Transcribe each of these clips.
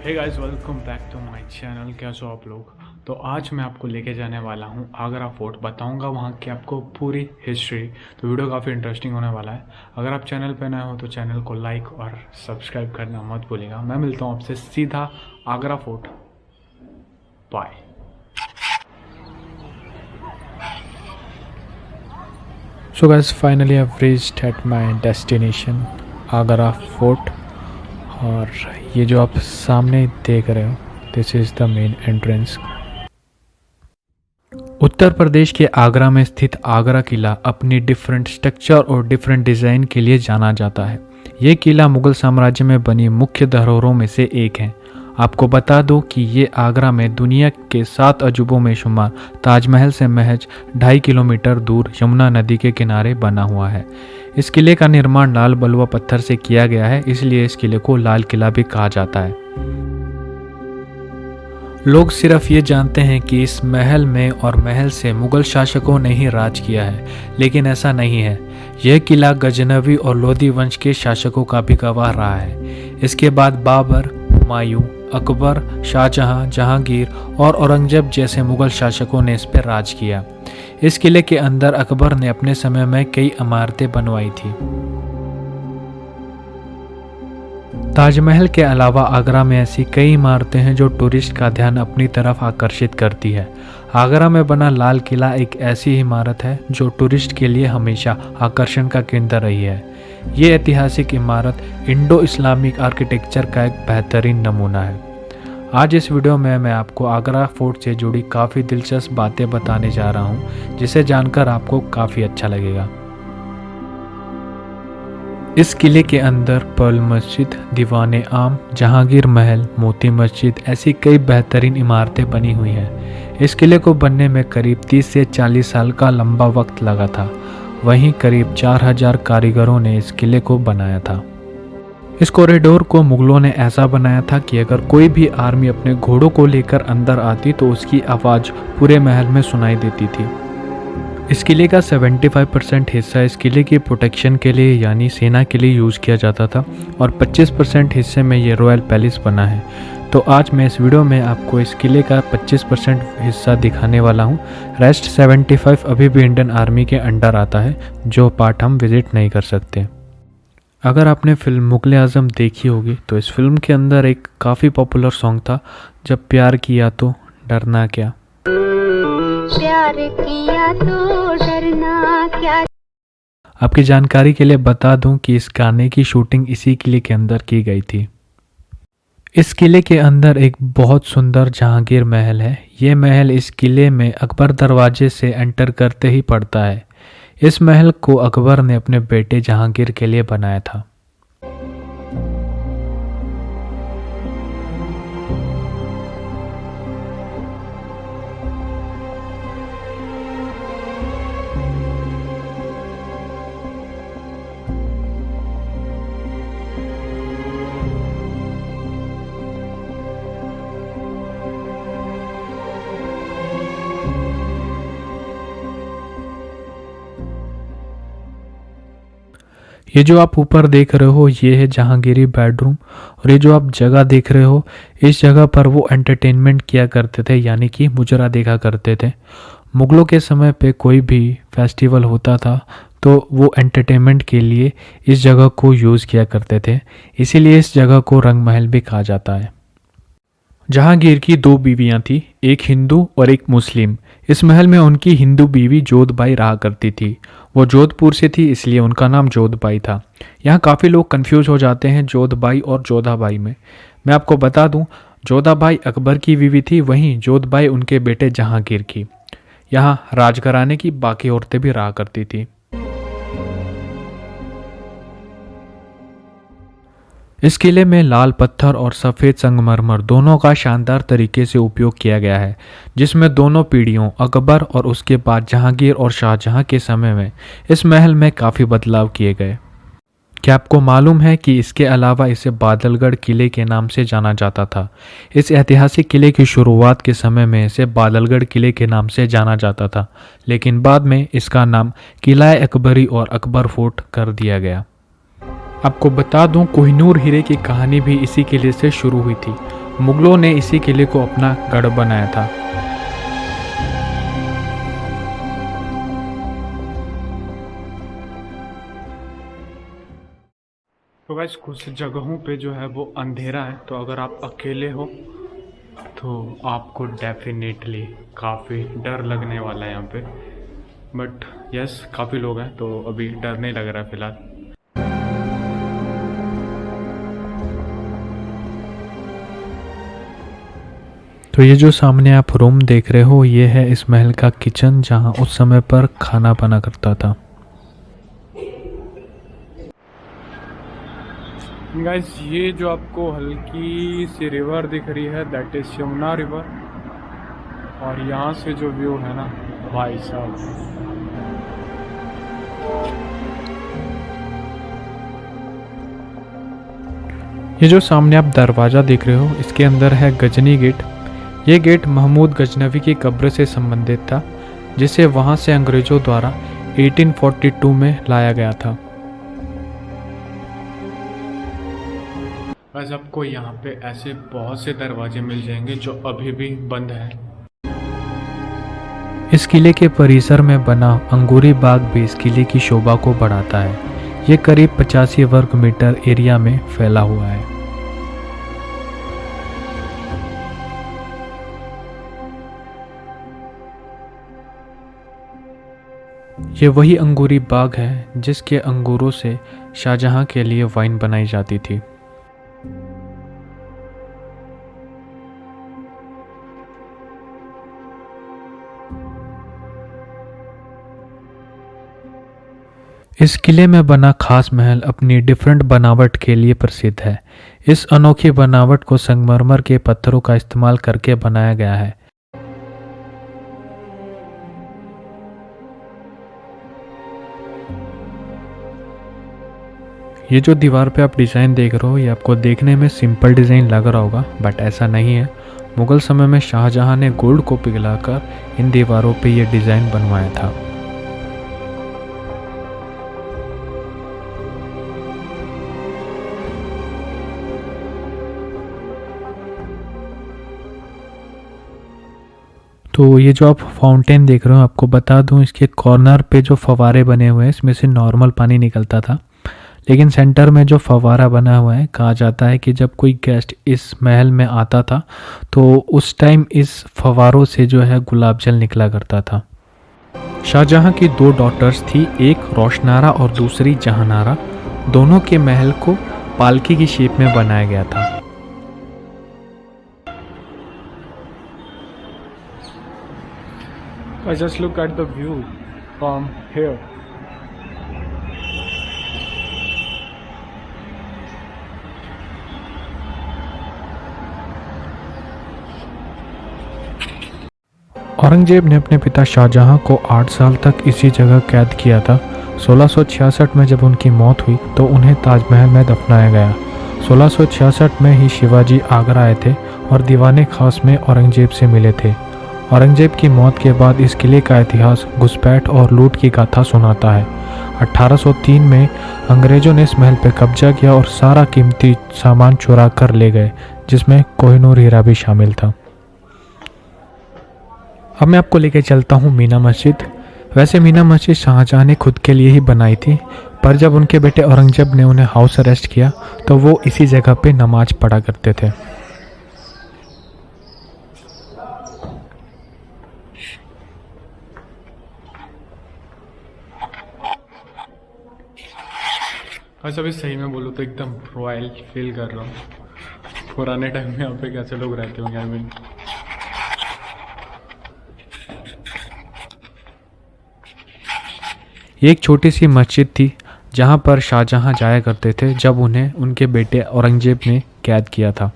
Hey guys, welcome back to my channel. कैसे हो आप लोग? तो आज मैं आपको लेके जाने वाला हूँ आगरा फोर्ट। बताऊँगा वहाँ की आपको पूरी हिस्ट्री। तो वीडियो काफ़ी इंटरेस्टिंग होने वाला है। अगर आप चैनल पे नए हो तो चैनल को लाइक और सब्सक्राइब करना मत भूलिएगा। मैं मिलता हूँ आपसे सीधा Agra fort. Bye. So guys, finally I have reached at my destination Agra fort. और ये जो आप सामने देख रहे हो, this is the main entrance. Uttar Pradesh के आगरा में स्थित आगरा किला अपनी डिफरेंट स्ट्रक्चर और डिफरेंट डिज़ाइन के लिए जाना जाता है। ये किला मुगल साम्राज्य में बनी मुख्य धरोहरों में से एक है। आपको बता दो कि ये आगरा में दुनिया के 7 अजूबों में शुमार ताजमहल से महज 2.5 किलोमीटर दूर यमुना नदी के किनारे बना हुआ है। इस किले का निर्माण लाल बलुआ पत्थर से किया गया है, इसलिए इस किले को लाल किला भी कहा जाता है। लोग सिर्फ ये जानते हैं कि इस महल में और महल से मुगल शासकों ने ही राज किया है, लेकिन ऐसा नहीं है। यह किला गजनवी और लोधी वंश के शासकों का भी गवाह रहा है। इसके बाद बाबर, हुमायूं, अकबर, शाहजहां, जहांगीर और औरंगजेब जैसे मुगल शासकों ने इस पर राज किया। इस किले के अंदर अकबर ने अपने समय में कई इमारतें बनवाई थी। ताजमहल के अलावा आगरा में ऐसी कई इमारतें हैं जो टूरिस्ट का ध्यान अपनी तरफ आकर्षित करती है। आगरा में बना लाल किला एक ऐसी इमारत है जो टूरिस्ट के लिए हमेशा आकर्षण का केंद्र रही है। ये ऐतिहासिक इमारत इंडो इस्लामिक आर्किटेक्चर का एक बेहतरीन नमूना है। आज इस वीडियो में मैं आपको आगरा फोर्ट से जुड़ी काफ़ी दिलचस्प बातें बताने जा रहा हूँ, जिसे जानकर आपको काफ़ी अच्छा लगेगा। इस किले के अंदर पर्ल मस्जिद, दीवाने आम, जहांगीर महल, मोती मस्जिद ऐसी कई बेहतरीन इमारतें बनी हुई हैं। इस किले को बनने में करीब 30 से 40 साल का लंबा वक्त लगा था। वहीं करीब 4000 कारीगरों ने इस किले को बनाया था। इस कॉरिडोर को मुगलों ने ऐसा बनाया था कि अगर कोई भी आर्मी अपने घोड़ों को लेकर अंदर आती तो उसकी आवाज़ पूरे महल में सुनाई देती थी। इस किले का 75% हिस्सा इस किले की प्रोटेक्शन के लिए यानी सेना के लिए यूज़ किया जाता था और 25% हिस्से में ये रॉयल पैलेस बना है। तो आज मैं इस वीडियो में आपको इस किले का 25% हिस्सा दिखाने वाला हूँ। रेस्ट 75 अभी भी इंडियन आर्मी के अंडर आता है, जो पार्ट हम विज़िट नहीं कर सकते। अगर आपने फिल्म मुगल आज़म देखी होगी तो इस फिल्म के अंदर एक काफ़ी पॉपुलर सॉन्ग था, जब प्यार किया तो डरना क्या। प्यार किया तो डरना क्या। आपकी जानकारी के लिए बता दूं कि इस गाने की शूटिंग इसी किले के अंदर की गई थी। इस किले के अंदर एक बहुत सुंदर जहांगीर महल है। ये महल इस किले में अकबर दरवाजे से एंटर करते ही पड़ता है। इस महल को अकबर ने अपने बेटे जहांगीर के लिए बनाया था। ये जो आप ऊपर देख रहे हो ये है जहांगीरी बेडरूम, और ये जो आप जगह देख रहे हो इस जगह पर वो एंटरटेनमेंट किया करते थे, यानी कि मुजरा देखा करते थे। मुगलों के समय पे कोई भी फेस्टिवल होता था तो वो एंटरटेनमेंट के लिए इस जगह को यूज़ किया करते थे, इसीलिए इस जगह को रंग महल भी कहा जाता है। जहांगीर की 2 बीवियां थी, एक हिंदू और एक मुस्लिम। इस महल में उनकी हिंदू बीवी जोधबाई रहा करती थी। वो जोधपुर से थी, इसलिए उनका नाम जोधबाई था। यहाँ काफ़ी लोग कंफ्यूज हो जाते हैं जोधबाई और जोधाबाई में। मैं आपको बता दूं, जोधाबाई अकबर की बीवी थी, वहीं जोधबाई उनके बेटे जहांगीर की। यहाँ राजघराने की बाकी औरतें भी रहा करती थी। इस किले में लाल पत्थर और सफ़ेद संगमरमर दोनों का शानदार तरीके से उपयोग किया गया है, जिसमें दोनों पीढ़ियों अकबर और उसके बाद जहांगीर और शाहजहां के समय में इस महल में काफ़ी बदलाव किए गए। क्या आपको मालूम है कि इसके अलावा इसे बादलगढ़ किले के नाम से जाना जाता था? इस ऐतिहासिक किले की शुरुआत के समय में इसे बादलगढ़ किले के नाम से जाना जाता था, लेकिन बाद में इसका नाम किला अकबरी और अकबर फोर्ट कर दिया गया। आपको बता दूं, कोहिनूर हीरे की कहानी भी इसी किले से शुरू हुई थी। मुगलों ने इसी किले को अपना गढ़ बनाया था। तो गाइस कुछ जगहों पे जो है वो अंधेरा है, तो अगर आप अकेले हो तो आपको डेफिनेटली काफ़ी डर लगने वाला है यहाँ पे। बट यस, काफ़ी लोग हैं तो अभी डर नहीं लग रहा है फ़िलहाल। तो ये जो सामने आप रूम देख रहे हो, ये है इस महल का किचन, जहाँ उस समय पर खाना बना करता था। गाइस, ये जो आपको हल्की सी रिवर दिख रही है, दैट इज यमुना रिवर। और यहाँ से जो व्यू है ना भाई साहब, ये जो सामने आप दरवाज़ा देख रहे हो, इसके अंदर है गजनी गेट। ये गेट महमूद गजनवी की कब्र से संबंधित था, जिसे वहाँ से अंग्रेज़ों द्वारा 1842 में लाया गया था। बस आपको यहाँ पे ऐसे बहुत से दरवाजे मिल जाएंगे जो अभी भी बंद हैं। इस किले के परिसर में बना अंगूरी बाग भी इस किले की शोभा को बढ़ाता है। ये करीब 85 वर्ग मीटर एरिया में फैला हुआ है। ये वही अंगूरी बाग है जिसके अंगूरों से शाहजहां के लिए वाइन बनाई जाती थी। इस किले में बना खास महल अपनी डिफरेंट बनावट के लिए प्रसिद्ध है। इस अनोखी बनावट को संगमरमर के पत्थरों का इस्तेमाल करके बनाया गया है। ये जो दीवार पे आप डिज़ाइन देख रहे हो, ये आपको देखने में सिंपल डिज़ाइन लग रहा होगा, बट ऐसा नहीं है। मुगल समय में शाहजहां ने गोल्ड को पिघलाकर इन दीवारों पे ये डिज़ाइन बनवाया था। तो ये जो आप फाउंटेन देख रहे हो, आपको बता दूं, इसके कॉर्नर पे जो फव्वारे बने हुए हैं, इसमें से नॉर्मल पानी निकलता था, लेकिन सेंटर में जो फव्वारा बना हुआ है, कहा जाता है कि जब कोई गेस्ट इस महल में आता था तो उस टाइम इस फव्वारों से जो है गुलाब जल निकला करता था। शाहजहां की 2 डॉटर्स थी, एक रोशनारा और दूसरी जहानारा। दोनों के महल को पालकी की शेप में बनाया गया था। I just look at the view from here. Aurangzeb ने अपने पिता शाहजहां को 8 साल तक इसी जगह कैद किया था। 1666 में जब उनकी मौत हुई तो उन्हें ताजमहल में दफनाया गया। 1666 में ही शिवाजी आगरा आए थे और दीवाने खास में औरंगजेब से मिले थे। औरंगजेब की मौत के बाद इस किले का इतिहास घुसपैठ और लूट की गाथा सुनाता है। 1803 में अंग्रेजों ने इस महल पर कब्जा किया और सारा कीमती सामान चुरा कर ले गए, जिसमें कोहिनूर हीरा भी शामिल था। अब मैं आपको लेके चलता हूँ मीना मस्जिद। वैसे मीना मस्जिद शाहजहां ने खुद के लिए ही बनाई थी, पर जब उनके बेटे औरंगजेब ने उन्हें हाउस अरेस्ट किया तो वो इसी जगह पे नमाज पढ़ा करते थे। अच्छा, अभी सही में बोलूँ तो एकदम रॉयल फील कर रहा हूँ। पुराने टाइम में यहाँ पे कैसे लोग रहते होंगे। आई मीन, ये एक छोटी सी मस्जिद थी जहाँ पर शाहजहां जाया करते थे जब उन्हें उनके बेटे औरंगजेब ने कैद किया था।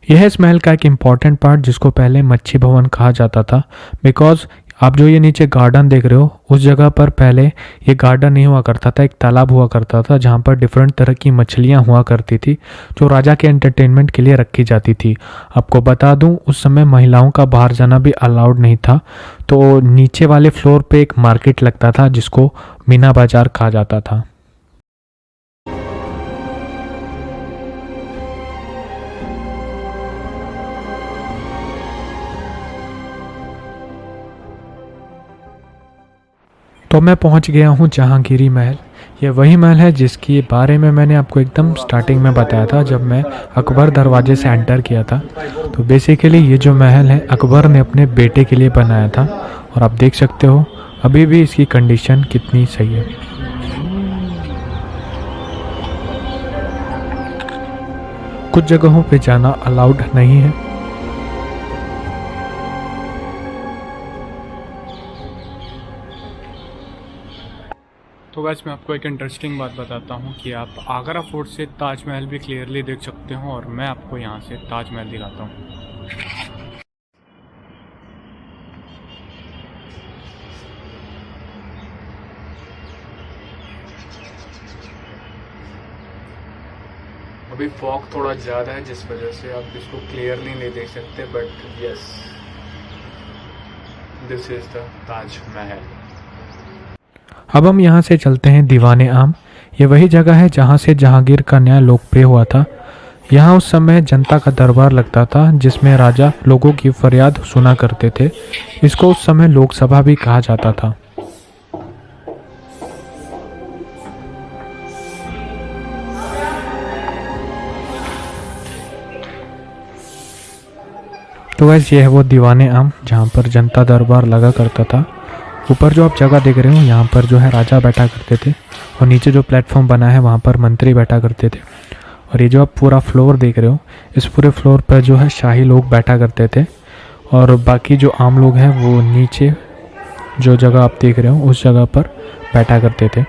यह है इस महल का एक इम्पॉर्टेंट पार्ट, जिसको पहले मच्छी भवन कहा जाता था। बिकॉज आप जो ये नीचे गार्डन देख रहे हो, उस जगह पर पहले ये गार्डन नहीं हुआ करता था, एक तालाब हुआ करता था जहाँ पर डिफरेंट तरह की मछलियाँ हुआ करती थी जो राजा के एंटरटेनमेंट के लिए रखी जाती थी। आपको बता दूं, उस समय महिलाओं का बाहर जाना भी अलाउड नहीं था, तो नीचे वाले फ्लोर पे एक मार्केट लगता था जिसको मीना बाजार कहा जाता था। तो मैं पहुंच गया हूं जहांगीरी महल। ये वही महल है जिसके बारे में मैंने आपको एकदम स्टार्टिंग में बताया था जब मैं अकबर दरवाजे से एंटर किया था। तो बेसिकली ये जो महल है अकबर ने अपने बेटे के लिए बनाया था और आप देख सकते हो अभी भी इसकी कंडीशन कितनी सही है। कुछ जगहों पे जाना अलाउड नहीं है। तो वैसे मैं आपको एक इंटरेस्टिंग बात बताता हूँ कि आप आगरा फोर्ट से ताजमहल भी क्लियरली देख सकते हो और मैं आपको यहाँ से ताजमहल दिखाता हूँ। अभी फॉग थोड़ा ज़्यादा है जिस वजह से आप इसको क्लियरली नहीं देख सकते, but yes this is the Taj Mahal. अब हम यहाँ से चलते हैं दीवाने आम। ये वही जगह है जहाँ से जहांगीर का न्याय लोकप्रिय हुआ था। यहाँ उस समय जनता का दरबार लगता था जिसमें राजा लोगों की फरियाद सुना करते थे। इसको उस समय लोकसभा भी कहा जाता था। तो वैसे ये है वो दीवाने आम जहाँ पर जनता दरबार लगा करता था। ऊपर जो आप जगह देख रहे हो यहाँ पर जो है राजा बैठा करते थे और नीचे जो प्लेटफॉर्म बना है वहाँ पर मंत्री बैठा करते थे। और ये जो आप पूरा फ्लोर देख रहे हो इस पूरे फ्लोर पर जो है शाही लोग बैठा करते थे और बाकी जो आम लोग हैं वो नीचे जो जगह आप देख रहे हो उस जगह पर बैठा करते थे।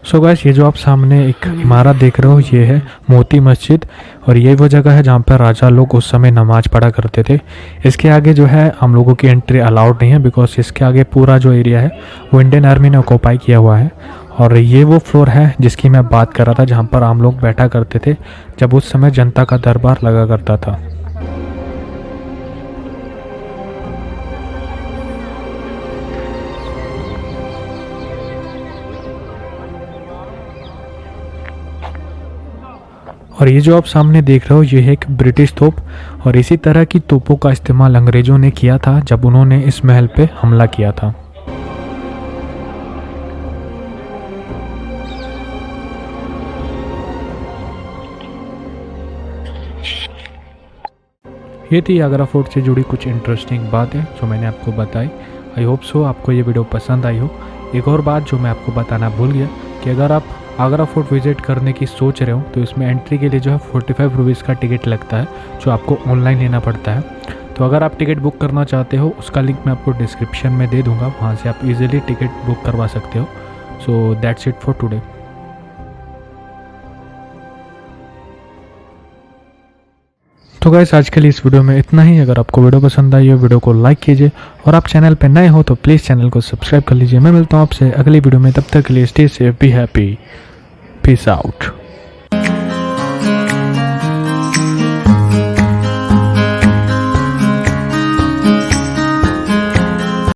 सो गाइस ये जो आप सामने एक इमारत देख रहे हो ये है मोती मस्जिद और ये वो जगह है जहाँ पर राजा लोग उस समय नमाज पढ़ा करते थे। इसके आगे जो है हम लोगों की एंट्री अलाउड नहीं है बिकॉज इसके आगे पूरा जो एरिया है वो इंडियन आर्मी ने ऑक्यूपाई किया हुआ है। और ये वो फ्लोर है जिसकी मैं बात कर रहा था जहाँ पर आम लोग बैठा करते थे जब उस समय जनता का दरबार लगा करता था। और ये जो आप सामने देख रहे हो ये है एक ब्रिटिश तोप और इसी तरह की तोपों का इस्तेमाल अंग्रेज़ों ने किया था जब उन्होंने इस महल पे हमला किया था। ये थी आगरा फोर्ट से जुड़ी कुछ इंटरेस्टिंग बातें जो मैंने आपको बताई। आई होप सो आपको ये वीडियो पसंद आई हो। एक और बात जो मैं आपको बताना भूल गया कि अगर आप आगरा फोर्ट विजिट करने की सोच रहे हो तो इसमें एंट्री के लिए जो है 45 रुपीज़ का टिकट लगता है जो आपको ऑनलाइन लेना पड़ता है। तो अगर आप टिकट बुक करना चाहते हो उसका लिंक मैं आपको डिस्क्रिप्शन में दे दूंगा, वहाँ से आप इजीली टिकट बुक करवा सकते हो। So that's it for today. तो गाइस आज के लिए इस वीडियो में इतना ही। अगर आपको वीडियो पसंद आई हो वीडियो को लाइक कीजिए और आप चैनल पर नए हो तो प्लीज़ चैनल को सब्सक्राइब कर लीजिए। मैं मिलता हूँ आपसे अगली वीडियो में, तब तक के लिए stay safe, be happy, peace out.